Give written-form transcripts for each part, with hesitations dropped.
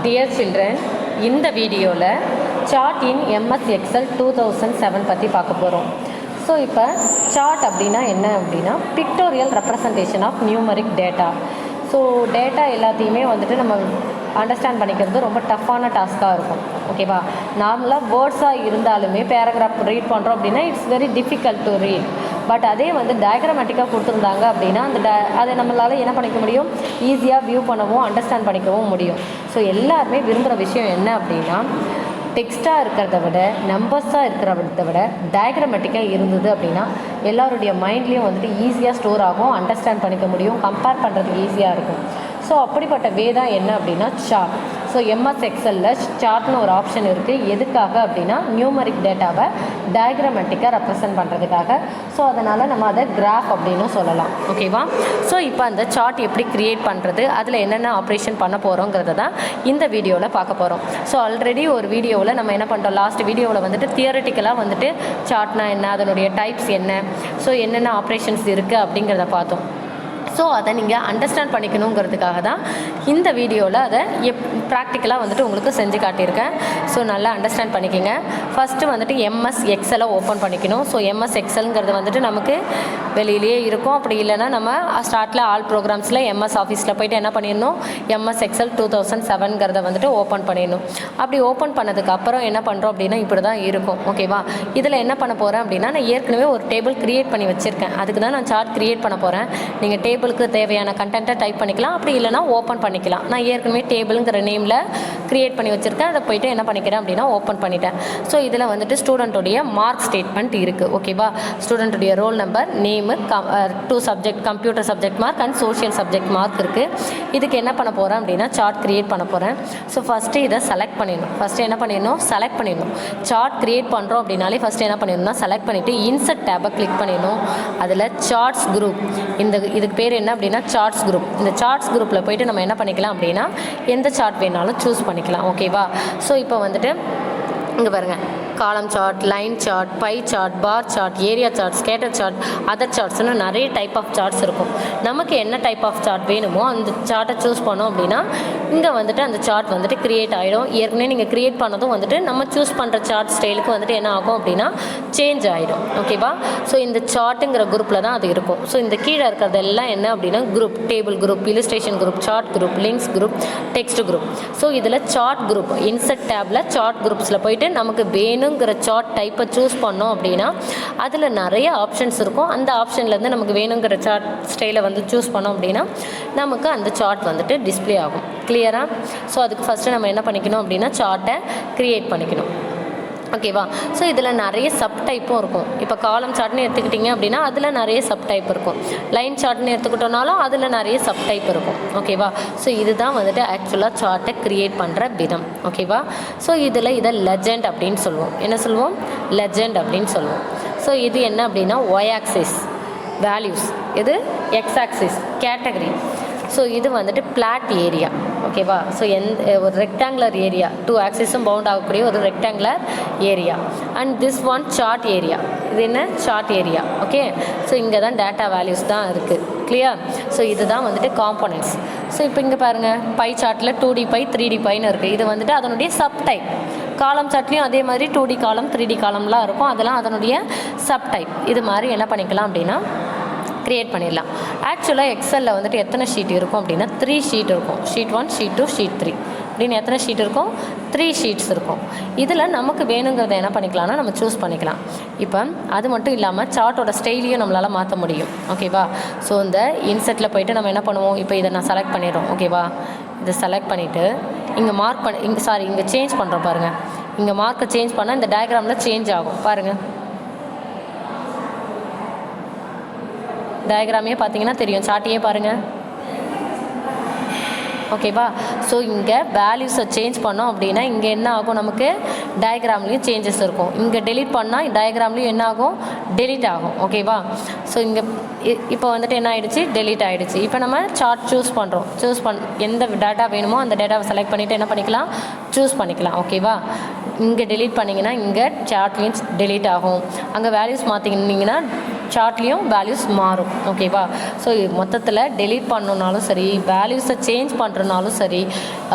Dear children, இந்த வீடியோவில் chart இன் MS Excel 2007 பற்றி பார்க்க போகிறோம். ஸோ இப்போ சார்ட் அப்படின்னா என்ன அப்படின்னா pictorial representation of numeric data. So data எல்லாத்தையுமே வந்துட்டு நம்ம அண்டர்ஸ்டாண்ட் பண்ணிக்கிறது ரொம்ப டஃப்பான டாஸ்க்காக இருக்கும். ஓகேவா, நார்மலாக வேர்ட்ஸாக இருந்தாலுமே பேராகிராஃப் ரீட் பண்ணுறோம் அப்படின்னா it's very difficult to read. But அதே வந்து டயக்ராமேட்டிக்காக கொடுத்துருந்தாங்க அப்படின்னா அதை நம்மளால் என்ன பண்ணிக்க முடியும், ஈஸியாக வியூ பண்ணவும் அண்டர்ஸ்டாண்ட் பண்ணிக்கவும் முடியும். ஸோ எல்லாருமே விரும்புகிற விஷயம் என்ன அப்படின்னா டெக்ஸ்ட்டாக இருக்கிறத விட நம்பர்ஸாக இருக்கிறத விட டயக்ராமேட்டிக்காக இருந்தது அப்படின்னா எல்லாருடைய மைண்ட்லேயும் வந்துட்டு ஈஸியாக ஸ்டோர் ஆகும், அண்டர்ஸ்டாண்ட் பண்ணிக்க முடியும், கம்பேர் பண்ணுறதுக்கு ஈஸியாக இருக்கும். ஸோ அப்படிப்பட்ட வே தான் என்ன அப்படின்னா சார்ட். ஸோ MS எக்ஸலில் சார்ட்னு ஒரு ஆப்ஷன் இருக்குது. எதுக்காக அப்படின்னா நியூமரிக் டேட்டாவை டயக்ராமேட்டிக்காக ரெப்ரசன்ட் பண்ணுறதுக்காக. ஸோ அதனால் நம்ம அதை கிராஃப் அப்படின்னு சொல்லலாம். ஓகேவா, ஸோ இப்போ அந்த சார்ட் எப்படி க்ரியேட் பண்ணுறது, அதில் என்னென்ன ஆப்ரேஷன் பண்ண போகிறோங்கிறத தான் இந்த வீடியோவில் பார்க்க போகிறோம். ஸோ ஆல்ரெடி ஒரு வீடியோவில் நம்ம என்ன பண்ணுறோம், லாஸ்ட் வீடியோவில் வந்துட்டு தியரட்டிக்கலாக வந்துட்டு சார்ட்னா என்ன, அதனுடைய டைப்ஸ் என்ன, ஸோ என்னென்ன ஆப்ரேஷன்ஸ் இருக்குது அப்படிங்கிறத பார்த்தோம். ஸோ அதை நீங்கள் அண்டர்ஸ்டாண்ட் பண்ணிக்கணுங்கிறதுக்காக தான் இந்த வீடியோவில் அதை ப்ராக்டிக்கலாக வந்துட்டு உங்களுக்கு செஞ்சு காட்டியிருக்கேன். ஸோ நல்லா அண்டர்ஸ்டாண்ட் பண்ணிக்கோங்க. ஃபஸ்ட்டு வந்துட்டு MS எக்ஸலை ஓப்பன் பண்ணிக்கணும். ஸோ MS எக்ஸலுங்கிறது வந்துட்டு நமக்கு வெளியிலேயே இருக்கும். அப்படி இல்லைன்னா நம்ம ஸ்டார்ட்டில் ஆல் ப்ரோக்ராம்ஸில் MS ஆஃபீஸில் போய்ட்டு என்ன பண்ணிடணும், MS எக்ஸல் 2007ங்கிறத வந்துட்டு ஓப்பன் பண்ணிடணும். அப்படி ஓப்பன் பண்ணதுக்கப்புறம் என்ன பண்ணுறோம் அப்படின்னா இப்படி தான் இருக்கும். ஓகேவா, இதில் என்ன பண்ண போகிறேன் அப்படின்னா நான் ஏற்கனவே ஒரு டேபிள் க்ரியேட் பண்ணி வச்சுருக்கேன். அதுக்கு தான் நான் சார்ட் க்ரியேட் பண்ண போகிறேன். நீங்கள் டேபிளுக்கு தேவையான கண்டென்ட்டை டைப் பண்ணிக்கலாம், அப்படி இல்லைனா ஓப்பன் பண்ணிக்கலாம். நான் ஏற்கனவே டேபிளுங்கிற நேமில் க்ரியேட் பண்ணி வச்சுருக்கேன். அதை போய்ட்டு என்ன பண்ணிக்கிறேன் அப்படின்னா ஓப்பன் பண்ணிட்டேன். ஸோ இதில் வந்துட்டு ஸ்டூடெண்ட்டுடைய மார்க் ஸ்டேட்மெண்ட் இருக்குது. ஓகேவா, ஸ்டூடெண்ட்டுடைய roll number, name, 2 subject, computer subject mark and social subject mark இருக்குது. இதுக்கு என்ன பண்ண போகிறேன் அப்படின்னா சார்ட் க்ரியேட் பண்ண போகிறேன். ஸோ ஃபஸ்ட்டு இதை செலக்ட் பண்ணிடணும். ஃபஸ்ட்டு என்ன பண்ணிடணும், செலக்ட் பண்ணிடணும். சார்ட் க்ரியேட் பண்ணுறோம் அப்படின்னாலே ஃபஸ்ட்டு என்ன பண்ணிடணும்னா செலக்ட் பண்ணிவிட்டு இன்சர்ட் டேபை கிளிக் பண்ணிடணும். அதில் சார்ட்ஸ் குரூப், இதுக்கு பேர் என்ன அப்படின்னா சார்ட்ஸ் குரூப். இந்த சார்ட்ஸ் குரூப்பில் போய்ட்டு நம்ம என்ன பண்ணிக்கலாம் அப்படின்னா எந்த சார்ட் வேணாலும் சூஸ் பண்ணிக்கலாம். ஓகேவா, ஸோ இப்போ வந்துட்டு இங்கே பாருங்கள், column chart, line chart, pie chart, bar chart, area chart, scatter chart, other சார்ட்ஸ்னு நிறைய டைப் ஆஃப் சார்ட்ஸ் இருக்கும். நமக்கு என்ன டைப் ஆஃப் சார்ட் வேணுமோ அந்த சார்ட்டை சூஸ் பண்ணோம் அப்படின்னா இங்கே வந்துட்டு அந்த சார்ட் வந்துட்டு க்ரியேட் ஆகிடும். ஏற்கனவே நீங்கள் க்ரியேட் பண்ணதும் வந்துட்டு நம்ம சூஸ் பண்ணுற சார்ட் ஸ்டைலுக்கு வந்துட்டு என்ன ஆகும் அப்படின்னா சேஞ்ச் ஆகிடும். ஓகேவா, ஸோ இந்த சார்ட்டுங்கிற குரூப்பில் தான் அது இருக்கும். ஸோ இந்த கீழே இருக்கிறதெல்லாம் என்ன அப்படின்னா group, table group, illustration group, chart group, links group, text group. So இதில் chart group insert table chart குரூப்ஸில் போய்ட்டு நமக்கு வேணுங்கிற சார்ட் டைப்பை சூஸ் பண்ணோம் அப்படின்னா அதில் நிறைய ஆப்ஷன்ஸ் இருக்கும். அந்த ஆப்ஷன்லேருந்து நமக்கு வேணுங்கிற சார்ட் ஸ்டைலை வந்து சூஸ் பண்ணோம் அப்படின்னா நமக்கு அந்த சார்ட் வந்துட்டு டிஸ்பிளே ஆகும். கிளியரா? ஸோ அதுக்கு ஃபஸ்ட்டு நம்ம என்ன பண்ணிக்கணும் அப்படின்னா சார்ட்டை க்ரியேட் பண்ணிக்கணும். ஓகேவா, ஸோ இதில் நிறைய சப் டைப்பும் இருக்கும். இப்போ காலம் சார்ட்னு எடுத்துக்கிட்டிங்க அப்படின்னா அதில் நிறைய சப் டைப் இருக்கும். லைன் சார்ட்னு எடுத்துக்கிட்டோனாலும் அதில் நிறைய சப் டைப் இருக்கும். ஓகேவா, ஸோ இதுதான் வந்துட்டு ஆக்சுவலாக சார்ட்டை க்ரியேட் பண்ணுற விதம். ஓகேவா, ஸோ இதில் இதை லெஜெண்ட் அப்படின்னு சொல்லுவோம். என்ன சொல்லுவோம், லெஜெண்ட் அப்படின்னு சொல்லுவோம். ஸோ இது என்ன அப்படின்னா ஒய் ஆக்சிஸ் வேல்யூஸ், இது எக்ஸ் ஆக்சிஸ் கேட்டகரி. ஸோ இது வந்துட்டு பிளாட் ஏரியா. ஓகேவா, ஸோ ஒரு ரெக்டாங்குலர் ஏரியா, 2 ஆக்சிஸும் பவுண்ட் ஆகக்கூடிய ஒரு rectangular area. And this one chart area. இது என்ன சார்ட் ஏரியா. ஓகே, ஸோ இங்கே தான் டேட்டா வேல்யூஸ் தான் இருக்குது. கிளியர்? ஸோ இதுதான் வந்துட்டு காம்போனன்ட்ஸ். ஸோ இப்போ இங்கே பாருங்கள், பை சார்ட்டில் 2D பை 3D பைன்னு இருக்குது. இது வந்துட்டு அதனுடைய சப் டைப். காலம் சார்ட்லேயும் அதே மாதிரி 2D காலம் 3D காலம்லாம் இருக்கும். அதெல்லாம் அதனுடைய சப் டைப். இது மாதிரி என்ன பண்ணிக்கலாம் அப்படின்னா க்ரியேட் பண்ணிடலாம். ஆக்சுவலாக எக்ஸலில் வந்துட்டு எத்தனை ஷீட் இருக்கும் அப்படின்னா 3 ஷீட் இருக்கும். ஷீட் 1, ஷீட் 2, ஷீட் 3 அப்படின்னு எத்தனை ஷீட் இருக்கும், 3 ஷீட்ஸ் இருக்கும். இதில் நமக்கு வேணுங்கிறத என்ன பண்ணிக்கலாம்னா நம்ம சூஸ் பண்ணிக்கலாம். இப்போ அது மட்டும் இல்லாமல் சார்ட்டோட ஸ்டைலையும் நம்மளால் மாற்ற முடியும். ஓகேவா, ஸோ இந்த இன்செட்டில் போய்ட்டு நம்ம என்ன பண்ணுவோம், இப்போ இதை நான் செலக்ட் பண்ணிடுறோம். ஓகேவா, இதை செலக்ட் பண்ணிவிட்டு இங்கே மார்க் பண்ணி இங்கே சேஞ்ச் பண்ணுறோம் பாருங்கள். இங்கே மார்க்கை சேஞ்ச் பண்ணால் இந்த டயக்ராமில் சேஞ்ச் ஆகும் பாருங்கள். டயக்ராமே பார்த்தீங்கன்னா தெரியும், சார்ட்டையே பாருங்கள். ஓகேவா, ஸோ இங்கே வேல்யூஸை சேஞ்ச் பண்ணோம் அப்படின்னா இங்கே என்ன ஆகும், நமக்கு டயக்ராம்லேயும் சேஞ்சஸ் இருக்கும். இங்கே டெலீட் பண்ணால் டயக்ராம்லேயும் என்ன ஆகும், டெலீட் ஆகும். ஓகேவா, ஸோ இங்கே இப்போ வந்துட்டு என்ன ஆகிடுச்சு, டெலீட் ஆகிடுச்சு. இப்போ நம்ம சார்ட் சூஸ் பண்ணுறோம். எந்த டேட்டா வேணுமோ அந்த டேட்டாவை செலக்ட் பண்ணிவிட்டு என்ன பண்ணிக்கலாம், சூஸ் பண்ணிக்கலாம். ஓகேவா, இங்கே டெலீட் பண்ணிங்கன்னா இங்கே சார்ட்லேயும் டெலீட் ஆகும். அங்கே வேல்யூஸ் மாற்றிக்கிட்டிங்கன்னா சார்ட்லேயும் வேல்யூஸ் மாறும். ஓகேவா? ஸோ மொத்தத்தில் டெலீட் பண்ணணுன்னாலும் சரி, வேல்யூஸை சேஞ்ச் பண்ணுறனாலும் சரி,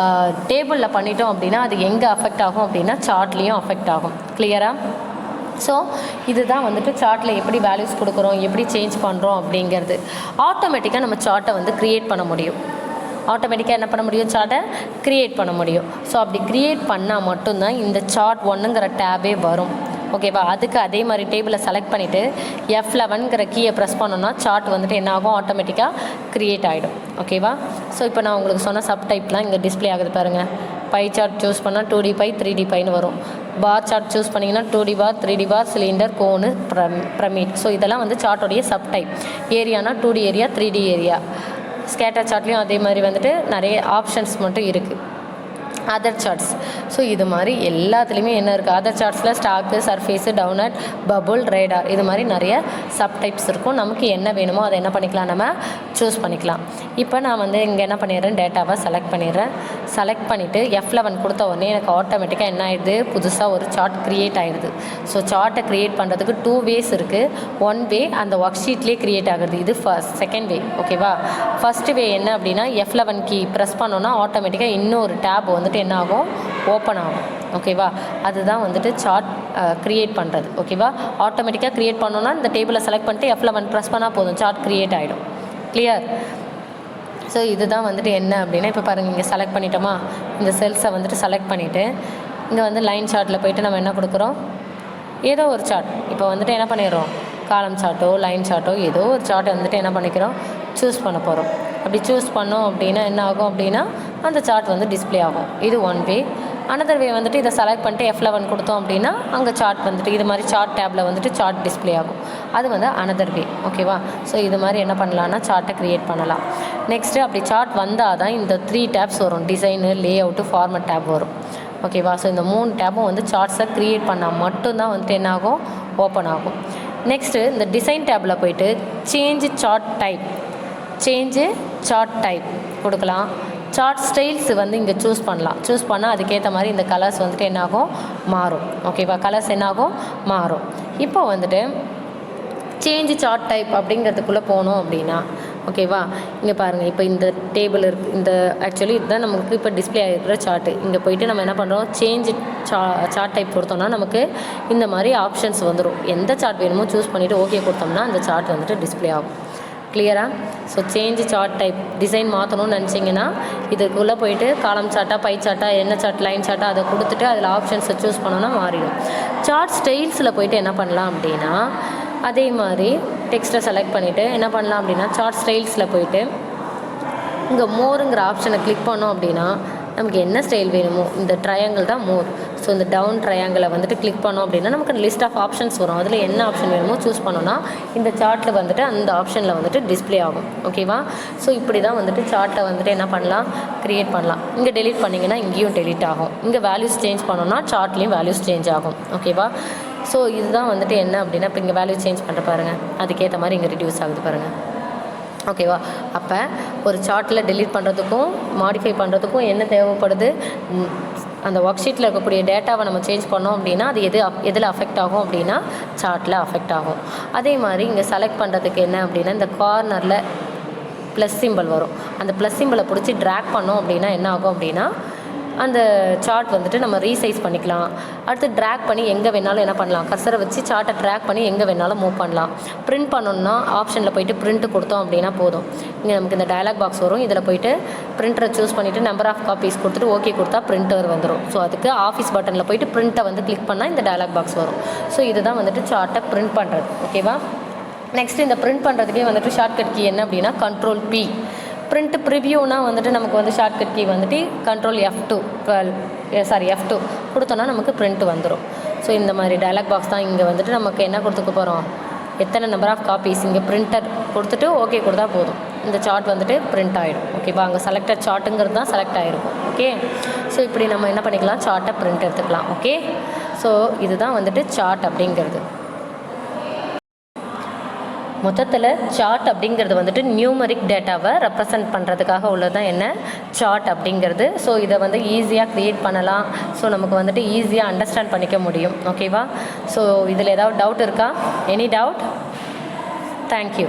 டேபிளில் பண்ணிட்டோம் அப்படின்னா அது எங்கே அஃபெக்ட் ஆகும் அப்படின்னா சார்ட்லேயும் அஃபெக்ட் ஆகும். கிளியராக? ஸோ இதுதான் வந்துட்டு சார்ட்டில் எப்படி வேல்யூஸ் கொடுக்குறோம், எப்படி சேஞ்ச் பண்ணுறோம் அப்படிங்கிறது. ஆட்டோமேட்டிக்காக நம்ம சார்ட்டை வந்து க்ரியேட் பண்ண முடியும். ஆட்டோமேட்டிக்காக என்ன பண்ண முடியும், சார்ட்டை க்ரியேட் பண்ண முடியும். ஸோ அப்படி க்ரியேட் பண்ணால் மட்டும்தான் இந்த சார்ட் 1ங்கிற டேபே வரும். ஓகேவா? அதுக்கு அதே மாதிரி டேபிளை செலக்ட் பண்ணிவிட்டு F11ங்கிற கீயை ப்ரெஸ் பண்ணோன்னா சார்ட் வந்துட்டு என்ன ஆகும், ஆட்டோமேட்டிக்காக க்ரியேட் ஆகிடும். ஓகேவா? ஸோ இப்போ நான் உங்களுக்கு சொன்ன சப்டைப்லாம் இங்கே டிஸ்பிளே ஆகுது பாருங்கள். பை சார்ட் சூஸ் பண்ணால் 2D பை 3D பைன்னு வரும். பார் சார்ட் சூஸ் பண்ணிங்கன்னா 2D bar 3D bar cylinder cone pyramid. So இதெல்லாம் வந்து சார்ட்டோடைய சப்டைப். ஏரியானா 2D area 3D area. Scatter சார்ட்லேயும் அதே மாதிரி வந்துட்டு நிறைய ஆப்ஷன்ஸ் மட்டும் இருக்குது. Other charts. ஸோ இது மாதிரி எல்லாத்துலேயுமே என்ன இருக்குது, அதர் சார்ட்ஸில் stock, surface, doughnut, bubble, radar, இது மாதிரி நிறைய சப்டைப்ஸ் இருக்கும். நமக்கு என்ன வேணுமோ அதை என்ன பண்ணிக்கலாம், நம்ம சூஸ் பண்ணிக்கலாம். இப்போ நான் வந்து இங்கே என்ன பண்ணிடுறேன், டேட்டாவை செலக்ட் பண்ணிடுறேன். செலக்ட் பண்ணிவிட்டு F11 கொடுத்த உடனே எனக்கு ஆட்டோமேட்டிக்காக என்ன ஆகிடுது, புதுசாக ஒரு சார்ட் க்ரியேட் ஆகிடுது. ஸோ சார்ட்டை க்ரியேட் பண்ணுறதுக்கு 2 வேஸ் இருக்குது. 1 வே அந்த ஒர்க் ஷீட்லேயே க்ரியேட் ஆகுது. இது செகண்ட் வே. ஓகேவா? ஃபஸ்ட்டு வே என்ன அப்படின்னா F11 கீ ப்ரெஸ் பண்ணோன்னா ஆட்டோமேட்டிக்காக இன்னொரு டேப் வந்துட்டு என்ன ஆகும், ஓப்பன் ஆகும். ஓகேவா? அதுதான் வந்துட்டு சார்ட் க்ரியேட் பண்ணுறது. ஓகேவா? ஆட்டோமேட்டிக்காக க்ரியேட் பண்ணோன்னா இந்த டேபிளை செலக்ட் பண்ணிட்டு F11 ப்ரெஸ் பண்ணால் போதும், சார்ட் க்ரியேட் ஆகிடும். கிளியர்? ஸோ இதுதான் வந்துட்டு என்ன அப்படின்னா, இப்போ பாருங்கள், இங்கே செலக்ட் பண்ணிட்டோமா, இந்த செல்ஸை வந்துட்டு செலக்ட் பண்ணிவிட்டு இங்கே வந்து லைன் சார்ட்டில் போய்ட்டு நம்ம என்ன கொடுக்குறோம், ஏதோ ஒரு சார்ட். இப்போ வந்துட்டு என்ன பண்ணிடுறோம், காலம் சார்ட்டோ லைன் சார்ட்டோ ஏதோ ஒரு சார்ட்டை வந்துட்டு என்ன பண்ணிக்கிறோம், சூஸ் பண்ண போகிறோம். அப்படி சூஸ் பண்ணோம் அப்படின்னா என்ன ஆகும் அப்படின்னா அந்த சார்ட் வந்து டிஸ்பிளே ஆகும். இது 1 வே. அனதர் வே வந்துட்டு இதை செலக்ட் பண்ணிட்டு F11 கொடுத்தோம் அப்படின்னா அங்கே சார்ட் வந்துட்டு இது மாதிரி சார்ட் டேப்பில் வந்துட்டு சார்ட் டிஸ்பிளே ஆகும். அது வந்து அனதர் வே. ஓகேவா? ஸோ இது மாதிரி என்ன பண்ணலான்னா சார்ட்டை க்ரியேட் பண்ணலாம். நெக்ஸ்ட்டு அப்படி சார்ட் வந்தால் தான் இந்த 3 டேப்ஸ் வரும். டிசைனு, லே அவுட்டு, ஃபார்மட் டேப் வரும். ஓகேவா? ஸோ இந்த 3 டேப்பும் வந்து சார்ட்ஸை க்ரியேட் பண்ணால் மட்டும்தான் வந்துட்டு என்ன ஆகும், ஓப்பன் ஆகும். நெக்ஸ்ட்டு இந்த டிசைன் டேப்பில் போய்ட்டு சேஞ்சு சார்ட் டைப் கொடுக்கலாம். சார்ட் ஸ்டைல்ஸ் வந்து இங்கே சூஸ் பண்ணலாம். சூஸ் பண்ணால் அதுக்கேற்ற மாதிரி இந்த கலர்ஸ் வந்துட்டு என்னாகும், மாறும். ஓகேவா? கலர்ஸ் என்னாகும், மாறும். இப்போ வந்துட்டு சேஞ்சு சார்ட் டைப் அப்படிங்கிறதுக்குள்ளே போனோம் அப்படின்னா ஓகேவா, இங்கே பாருங்கள், இப்போ இந்த டேபிள் இருக்குது, இந்த ஆக்சுவலி இதுதான் நமக்கு இப்போ டிஸ்பிளே ஆகிருக்கிற சார்ட்டு. இங்கே போய்ட்டு நம்ம என்ன பண்ணுறோம், சேஞ்சு சார்ட் டைப் கொடுத்தோம்னா நமக்கு இந்த மாதிரி ஆப்ஷன்ஸ் வந்துடும். எந்த சார்ட் வேணுமோ சூஸ் பண்ணிவிட்டு ஓகே கொடுத்தோம்னா அந்த சார்ட் வந்துட்டு டிஸ்பிளே ஆகும். கிளியராக? So change chart type design மாற்றணும்னு நினச்சிங்கன்னா இதுக்குள்ளே போய்ட்டு காலம் சார்ட்டாக, பை சார்ட்டாக, என்ன சார்ட், லைன் சார்ட்டாக அதை கொடுத்துட்டு அதில் ஆப்ஷன்ஸை சூஸ் பண்ணோன்னா மாறிடும். சார்ட் ஸ்டைல்ஸில் போய்ட்டு என்ன பண்ணலாம் அப்படின்னா அதே மாதிரி டெக்ஸ்ட்டை செலக்ட் பண்ணிவிட்டு என்ன பண்ணலாம் அப்படின்னா சார்ட் ஸ்டைல்ஸில் போய்ட்டு இங்கே மோருங்கிற ஆப்ஷனை கிளிக் பண்ணோம் அப்படின்னா நமக்கு என்ன ஸ்டைல் வேணுமோ, இந்த ட்ரையாங்கிள் தான் மோர். ஸோ இந்த டவுன் ட்ரையாங்கிளை வந்துட்டு கிளிக் பண்ணோம் அப்படின்னா நமக்கு லிஸ்ட் ஆஃப் ஆப்ஷன்ஸ் வரும். அதில் என்ன ஆப்ஷன் வேணுமோ சூஸ் பண்ணோன்னா இந்த சார்ட்டில் வந்துட்டு அந்த ஆப்ஷனில் வந்துட்டு டிஸ்பிளே ஆகும். ஓகேவா? ஸோ இப்படி தான் வந்துட்டு சார்ட்டை வந்துட்டு என்ன பண்ணலாம், க்ரியேட் பண்ணலாம். இங்கே டெலீட் பண்ணிங்கன்னா இங்கேயும் டெலீட் ஆகும். இங்கே வேல்யூஸ் சேஞ்ச் பண்ணோன்னா சார்ட்லேயும் வேல்யூஸ் சேஞ்ச் ஆகும். ஓகேவா? ஸோ இதுதான் வந்துட்டு என்ன அப்படின்னா இப்போ இங்கே வேல்யூ சேஞ்ச் பண்ணுற பாருங்கள், அதுக்கேற்ற மாதிரி இங்கே ரிடியூஸ் ஆகுது பாருங்கள். ஓகேவா? அப்போ ஒரு சார்ட்டில் டெலீட் பண்ணுறதுக்கும் மாடிஃபை பண்ணுறதுக்கும் என்ன தேவைப்படுது, அந்த ஒர்க் ஷீட்டில் இருக்கக்கூடிய டேட்டாவை நம்ம சேஞ்ச் பண்ணோம் அப்படின்னா அது எதில் அஃபெக்ட் ஆகும் அப்படின்னா சார்ட்டில் அஃபெக்ட் ஆகும். அதே மாதிரி இங்கே செலக்ட் பண்ணுறதுக்கு என்ன அப்படின்னா இந்த கார்னரில் ப்ளஸ் சிம்பிள் வரும். அந்த ப்ளஸ் சிம்பிளை பிடிச்சி ட்ராக் பண்ணோம் அப்படின்னா என்ன ஆகும் அப்படின்னா அந்த சார்ட் வந்துட்டு நம்ம ரீசைஸ் பண்ணிக்கலாம். அடுத்து ட்ராக் பண்ணி எங்கே வேணாலும் என்ன பண்ணலாம், கர்சரை வச்சு சார்ட்டை ட்ராக் பண்ணி எங்கே வேணாலும் மூவ் பண்ணலாம். பிரிண்ட் பண்ணணுன்னா ஆப்ஷனில் போய்ட்டு பிரிண்ட் கொடுத்தோம் அப்படின்னா போதும். இங்கே நமக்கு இந்த டயலாக் பாக்ஸ் வரும். இதில் போய்ட்டு பிரிண்டரை சூஸ் பண்ணிவிட்டு நம்பர் ஆஃப் காப்பீஸ் கொடுத்துட்டு ஓகே கொடுத்தா பிரிண்டர் வந்துடும். ஸோ அதுக்கு ஆஃபீஸ் பட்டனில் போய்ட்டு பிரிண்ட்டை வந்து கிளிக் பண்ணால் இந்த டயலாக் பாக்ஸ் வரும். ஸோ இதுதான் வந்துட்டு சார்ட்டை பிரிண்ட் பண்ணுறது. ஓகேவா? நெக்ஸ்ட் இந்த பிரிண்ட் பண்ணுறதுக்கே வந்துட்டு ஷார்ட்கட் கீ என்ன அப்படின்னா Ctrl+P. பிரிண்ட் ப்ரிவியூனா வந்துட்டு நமக்கு வந்து ஷார்ட்கட் கீ வந்துட்டு F2 கொடுத்தோன்னா நமக்கு பிரிண்ட் வந்துடும். ஸோ இந்த மாதிரி டயலாக் பாக்ஸ் தான். இங்கே வந்துட்டு நமக்கு என்ன கொடுத்துக்க போகிறோம், எத்தனை நம்பர் ஆஃப் காப்பீஸ், இங்கே பிரிண்டர் கொடுத்துட்டு ஓகே கொடுத்தா போதும், இந்த சார்ட் வந்துட்டு பிரிண்ட் ஆகிடும். ஓகேவா? அங்கே செலக்டட் சார்ட்டுங்கிறது தான் செலக்ட் ஆகிருக்கும். ஓகே? ஸோ இப்படி நம்ம என்ன பண்ணிக்கலாம், சார்ட்டை பிரிண்ட் எடுத்துக்கலாம். ஓகே? ஸோ இதுதான் வந்துட்டு சார்ட் அப்படிங்கிறது. மொத்தத்தில் சார்ட் அப்படிங்கிறது வந்துட்டு நியூமரிக் டேட்டாவை ரெப்ரசன்ட் பண்ணுறதுக்காக உள்ளது தான் என்ன, சார்ட் அப்படிங்கிறது. ஸோ இதை வந்து ஈஸியாக க்ரியேட் பண்ணலாம். ஸோ நமக்கு வந்துட்டு ஈஸியாக அண்டர்ஸ்டாண்ட் பண்ணிக்க முடியும். ஓகேவா? ஸோ இதில் ஏதாவது டவுட் இருக்கா? Any doubt? தேங்க்யூ.